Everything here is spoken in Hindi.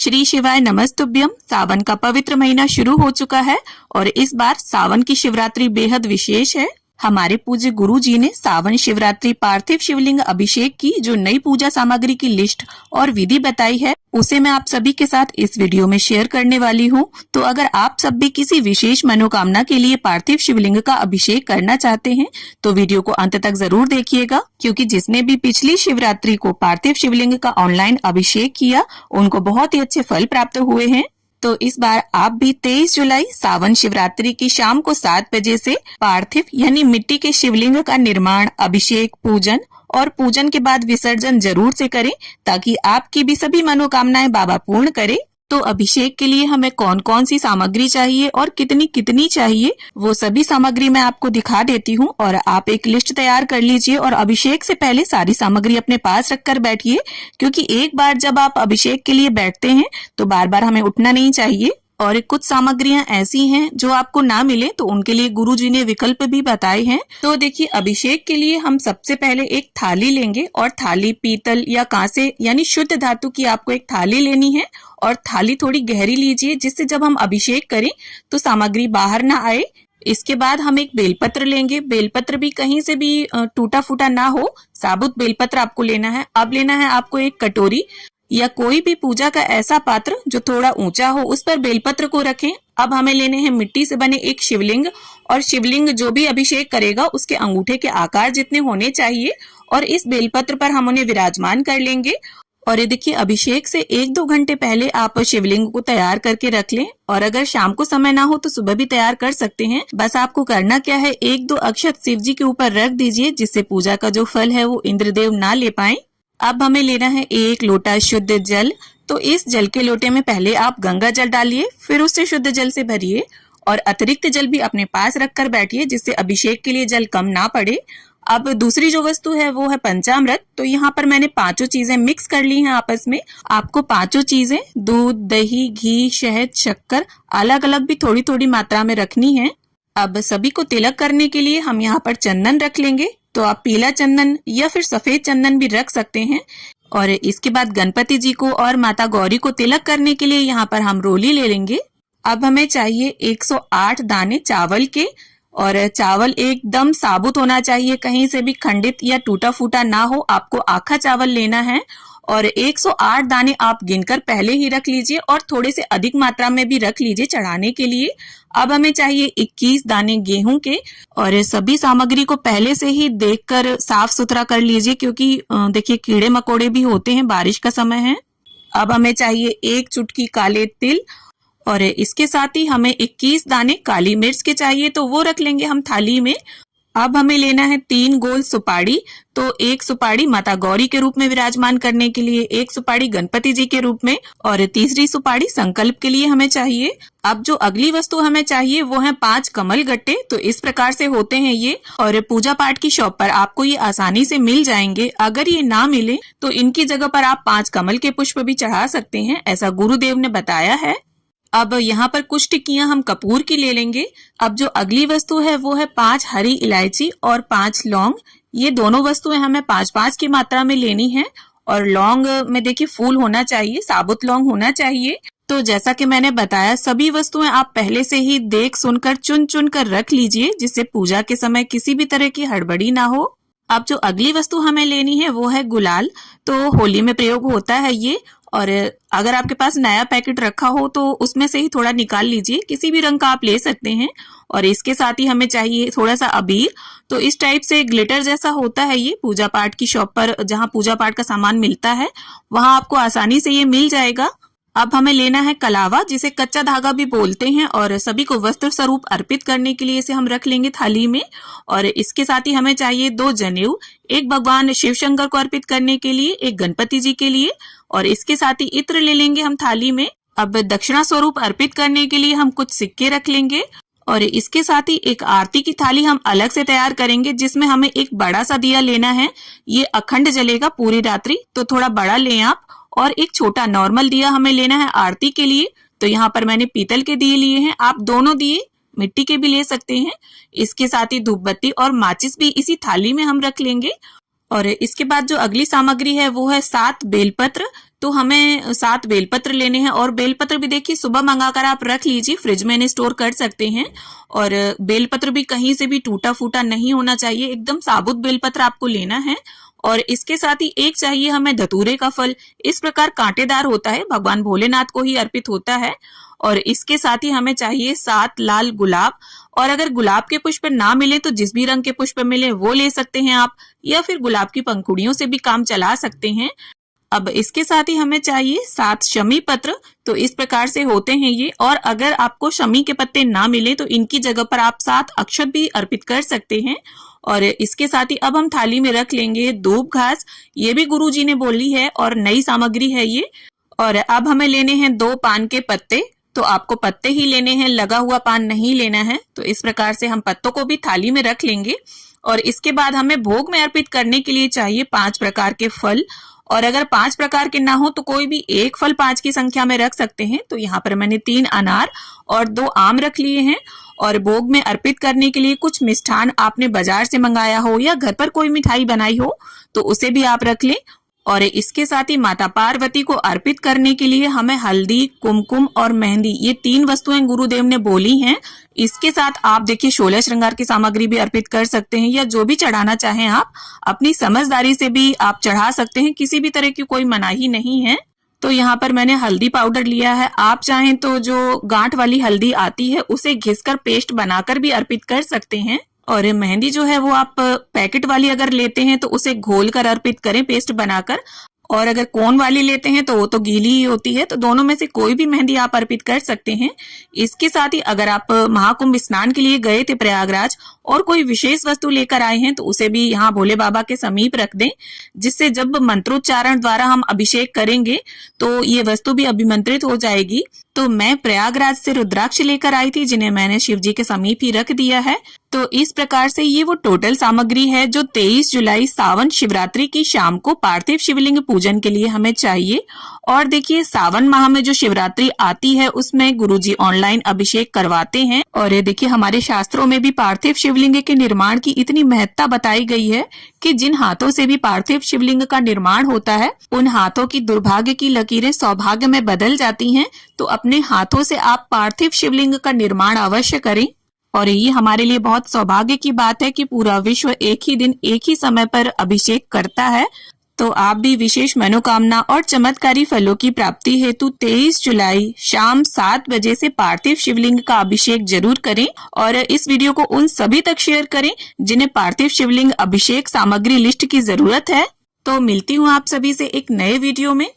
श्री शिवाय नमस्तुभ्यम। सावन का पवित्र महीना शुरू हो चुका है और इस बार सावन की शिवरात्रि बेहद विशेष है। हमारे पूज्य गुरु जी ने सावन शिवरात्रि पार्थिव शिवलिंग अभिषेक की जो नई पूजा सामग्री की लिस्ट और विधि बताई है, उसे मैं आप सभी के साथ इस वीडियो में शेयर करने वाली हूँ। तो अगर आप सब भी किसी विशेष मनोकामना के लिए पार्थिव शिवलिंग का अभिषेक करना चाहते हैं तो वीडियो को अंत तक जरूर देखिएगा, क्योंकि जिसने भी पिछली शिवरात्रि को पार्थिव शिवलिंग का ऑनलाइन अभिषेक किया उनको बहुत ही अच्छे फल प्राप्त हुए हैं। तो इस बार आप भी 23 जुलाई सावन शिवरात्रि की शाम को 7 बजे से पार्थिव यानी मिट्टी के शिवलिंग का निर्माण, अभिषेक, पूजन और पूजन के बाद विसर्जन जरूर से करें, ताकि आपकी भी सभी मनोकामनाएं बाबा पूर्ण करे। तो अभिषेक के लिए हमें कौन कौन सी सामग्री चाहिए और कितनी कितनी चाहिए, वो सभी सामग्री मैं आपको दिखा देती हूँ और आप एक लिस्ट तैयार कर लीजिए और अभिषेक से पहले सारी सामग्री अपने पास रखकर बैठिए, क्योंकि एक बार जब आप अभिषेक के लिए बैठते हैं तो बार बार हमें उठना नहीं चाहिए। और कुछ सामग्रियां ऐसी हैं जो आपको ना मिले तो उनके लिए गुरुजी ने विकल्प भी बताए हैं। तो देखिए, अभिषेक के लिए हम सबसे पहले एक थाली लेंगे और थाली पीतल या कांसे यानी शुद्ध धातु की आपको एक थाली लेनी है और थाली थोड़ी गहरी लीजिए, जिससे जब हम अभिषेक करें तो सामग्री बाहर ना आए। इसके बाद हम एक बेलपत्र लेंगे। बेलपत्र भी कहीं से भी टूटा फूटा ना हो, साबुत बेलपत्र आपको लेना है। अब लेना है आपको एक कटोरी या कोई भी पूजा का ऐसा पात्र जो थोड़ा ऊंचा हो, उस पर बेलपत्र को रखें। अब हमें लेने हैं मिट्टी से बने एक शिवलिंग, और शिवलिंग जो भी अभिषेक करेगा उसके अंगूठे के आकार जितने होने चाहिए, और इस बेलपत्र पर हम उन्हें विराजमान कर लेंगे। और ये देखिए, अभिषेक से 1-2 घंटे पहले आप शिवलिंग को तैयार करके रख लें, और अगर शाम को समय ना हो तो सुबह भी तैयार कर सकते हैं। बस आपको करना क्या है, 1-2 अक्षत शिव जी के ऊपर रख दीजिए, जिससे पूजा का जो फल है वो इंद्रदेव ना ले पाए। अब हमें लेना है 1 लोटा शुद्ध जल। तो इस जल के लोटे में पहले आप गंगा जल डालिए, फिर उससे शुद्ध जल से भरिए और अतिरिक्त जल भी अपने पास रखकर बैठिए, जिससे अभिषेक के लिए जल कम ना पड़े। अब दूसरी जो वस्तु है वो है पंचामृत। तो यहाँ पर मैंने 5 चीजें मिक्स कर ली हैं आपस में। आपको 5 चीजें दूध, दही, घी, शहद, शक्कर अलग अलग भी थोड़ी थोड़ी मात्रा में रखनी है। अब सभी को तिलक करने के लिए हम यहाँ पर चंदन रख लेंगे। तो आप पीला चंदन या फिर सफेद चंदन भी रख सकते हैं। और इसके बाद गणपति जी को और माता गौरी को तिलक करने के लिए यहाँ पर हम रोली ले लेंगे। अब हमें चाहिए 108 दाने चावल के, और चावल एकदम साबुत होना चाहिए, कहीं से भी खंडित या टूटा फूटा ना हो। आपको आखा चावल लेना है और 108 दाने आप गिनकर पहले ही रख लीजिए और थोड़े से अधिक मात्रा में भी रख लीजिए चढ़ाने के लिए। अब हमें चाहिए 21 दाने गेहूं के, और सभी सामग्री को पहले से ही देखकर साफ सुथरा कर लीजिए, क्योंकि देखिए कीड़े मकोड़े भी होते हैं, बारिश का समय है। अब हमें चाहिए 1 चुटकी काले तिल, और इसके साथ ही हमें 21 दाने काली मिर्च के चाहिए, तो वो रख लेंगे हम थाली में। अब हमें लेना है 3 गोल सुपारी। तो 1 सुपारी माता गौरी के रूप में विराजमान करने के लिए, 1 सुपारी गणपति जी के रूप में, और तीसरी सुपारी संकल्प के लिए हमें चाहिए। अब जो अगली वस्तु हमें चाहिए वो है 5 कमल गट्टे। तो इस प्रकार से होते हैं ये, और पूजा पाठ की शॉप पर आपको ये आसानी से मिल जाएंगे। अगर ये ना मिले तो इनकी जगह पर आप 5 कमल के पुष्प भी चढ़ा सकते हैं, ऐसा गुरुदेव ने बताया है। अब यहाँ पर कुछ टिक्कियां हम कपूर की ले लेंगे। अब जो अगली वस्तु है वो है 5 हरी इलायची और 5 लौंग। ये दोनों वस्तुएं हमें 5-5 की मात्रा में लेनी है, और लौंग में देखिए फूल होना चाहिए, साबुत लौंग होना चाहिए। तो जैसा कि मैंने बताया, सभी वस्तुएं आप पहले से ही देख सुनकर चुन चुन कर रख लीजिए, जिससे पूजा के समय किसी भी तरह की हड़बड़ी ना हो। अब जो अगली वस्तु हमें लेनी है वो है गुलाल। तो होली में प्रयोग होता है ये, और अगर आपके पास नया पैकेट रखा हो तो उसमें से ही थोड़ा निकाल लीजिए, किसी भी रंग का आप ले सकते हैं। और इसके साथ ही हमें चाहिए थोड़ा सा अबीर। तो इस टाइप से ग्लिटर जैसा होता है ये, पूजा पाठ की शॉप पर जहाँ पूजा पाठ का सामान मिलता है वहां आपको आसानी से ये मिल जाएगा। अब हमें लेना है कलावा, जिसे कच्चा धागा भी बोलते हैं, और सभी को वस्त्र स्वरूप अर्पित करने के लिए इसे हम रख लेंगे थाली में। और इसके साथ ही हमें चाहिए 2 जनेऊ, एक भगवान शिव शंकर को अर्पित करने के लिए, एक गणपति जी के लिए, और इसके साथ ही इत्र ले लेंगे हम थाली में। अब दक्षिणा स्वरूप अर्पित करने के लिए हम कुछ सिक्के रख लेंगे, और इसके साथ ही एक आरती की थाली हम अलग से तैयार करेंगे, जिसमें हमें एक बड़ा सा दिया लेना है। ये अखंड जलेगा पूरी रात्रि, तो थोड़ा बड़ा लें आप। और एक छोटा नॉर्मल दिया हमें लेना है आरती के लिए। तो यहाँ पर मैंने पीतल के दिए लिए हैं, आप दोनों दिए मिट्टी के भी ले सकते हैं। इसके साथ ही धूप बत्ती और माचिस भी इसी थाली में हम रख लेंगे। और इसके बाद जो अगली सामग्री है वो है 7 बेलपत्र। तो हमें 7 बेलपत्र लेने हैं और बेलपत्र भी देखिए सुबह मंगाकर आप रख लीजिए, फ्रिज में इन्हें स्टोर कर सकते हैं। और बेलपत्र भी कहीं से भी टूटा फूटा नहीं होना चाहिए, एकदम साबुत बेलपत्र आपको लेना है। और इसके साथ ही एक चाहिए हमें धतूरे का फल, इस प्रकार कांटेदार होता है, भगवान भोलेनाथ को ही अर्पित होता है। और इसके साथ ही हमें चाहिए 7 लाल गुलाब, और अगर गुलाब के पुष्प ना मिले तो जिस भी रंग के पुष्प मिले वो ले सकते हैं आप, या फिर गुलाब की पंखुड़ियों से भी काम चला सकते हैं। अब इसके साथ ही हमें चाहिए 7 शमी पत्र, तो इस प्रकार से होते हैं ये। और अगर आपको शमी के पत्ते ना मिले तो इनकी जगह पर आप 7 अक्षत भी अर्पित कर सकते हैं। और इसके साथ ही अब हम थाली में रख लेंगे दूब घास, ये भी गुरुजी ने बोली है और नई सामग्री है ये। और अब हमें लेने हैं 2 पान के पत्ते, तो आपको पत्ते ही लेने हैं, लगा हुआ पान नहीं लेना है। तो इस प्रकार से हम पत्तों को भी थाली में रख लेंगे। और इसके बाद हमें भोग में अर्पित करने के लिए चाहिए 5 प्रकार के फल, और अगर 5 प्रकार के ना हो तो कोई भी एक फल 5 की संख्या में रख सकते हैं। तो यहाँ पर मैंने 3 अनार और 2 आम रख लिए हैं। और भोग में अर्पित करने के लिए कुछ मिष्ठान आपने बाजार से मंगाया हो या घर पर कोई मिठाई बनाई हो तो उसे भी आप रख लें। और इसके साथ ही माता पार्वती को अर्पित करने के लिए हमें हल्दी, कुमकुम और मेहंदी, ये 3 वस्तुएं गुरुदेव ने बोली हैं। इसके साथ आप देखिए 16 श्रृंगार की सामग्री भी अर्पित कर सकते हैं, या जो भी चढ़ाना चाहें आप अपनी समझदारी से भी आप चढ़ा सकते हैं, किसी भी तरह की कोई मनाही नहीं है। तो यहाँ पर मैंने हल्दी पाउडर लिया है, आप चाहें तो जो गांठ वाली हल्दी आती है उसे घिसकर पेस्ट बनाकर भी अर्पित कर सकते हैं। और मेहंदी जो है वो आप पैकेट वाली अगर लेते हैं तो उसे घोल कर अर्पित करें पेस्ट बनाकर, और अगर कोन वाली लेते हैं तो वो तो गीली ही होती है। तो दोनों में से कोई भी मेहंदी आप अर्पित कर सकते हैं। इसके साथ ही अगर आप महाकुंभ स्नान के लिए गए थे प्रयागराज और कोई विशेष वस्तु लेकर आए हैं तो उसे भी यहाँ भोले बाबा के समीप रख दें, जिससे जब मंत्रोच्चारण द्वारा हम अभिषेक करेंगे तो ये वस्तु भी अभिमंत्रित हो जाएगी। तो मैं प्रयागराज से रुद्राक्ष लेकर आई थी, जिन्हें मैंने शिव जी के समीप ही रख दिया है। तो इस प्रकार से ये वो टोटल सामग्री है जो 23 जुलाई सावन शिवरात्रि की शाम को पार्थिव शिवलिंग पूजन के लिए हमें चाहिए। और देखिए सावन माह में जो शिवरात्रि आती है उसमें गुरुजी ऑनलाइन अभिषेक करवाते हैं। और ये देखिए हमारे शास्त्रों में भी पार्थिव शिवलिंग के निर्माण की इतनी महत्ता बताई गई है कि जिन हाथों से भी पार्थिव शिवलिंग का निर्माण होता है उन हाथों की दुर्भाग्य की लकीरें सौभाग्य में बदल जाती हैं। तो अपने हाथों से आप पार्थिव शिवलिंग का निर्माण अवश्य करें। और ये हमारे लिए बहुत सौभाग्य की बात है कि पूरा विश्व एक ही दिन एक ही समय पर अभिषेक करता है। तो आप भी विशेष मनोकामना और चमत्कारी फलों की प्राप्ति हेतु 23 जुलाई शाम 7 बजे से पार्थिव शिवलिंग का अभिषेक जरूर करें। और इस वीडियो को उन सभी तक शेयर करें जिन्हें पार्थिव शिवलिंग अभिषेक सामग्री लिस्ट की जरूरत है। तो मिलती हूँ आप सभी से एक नए वीडियो में।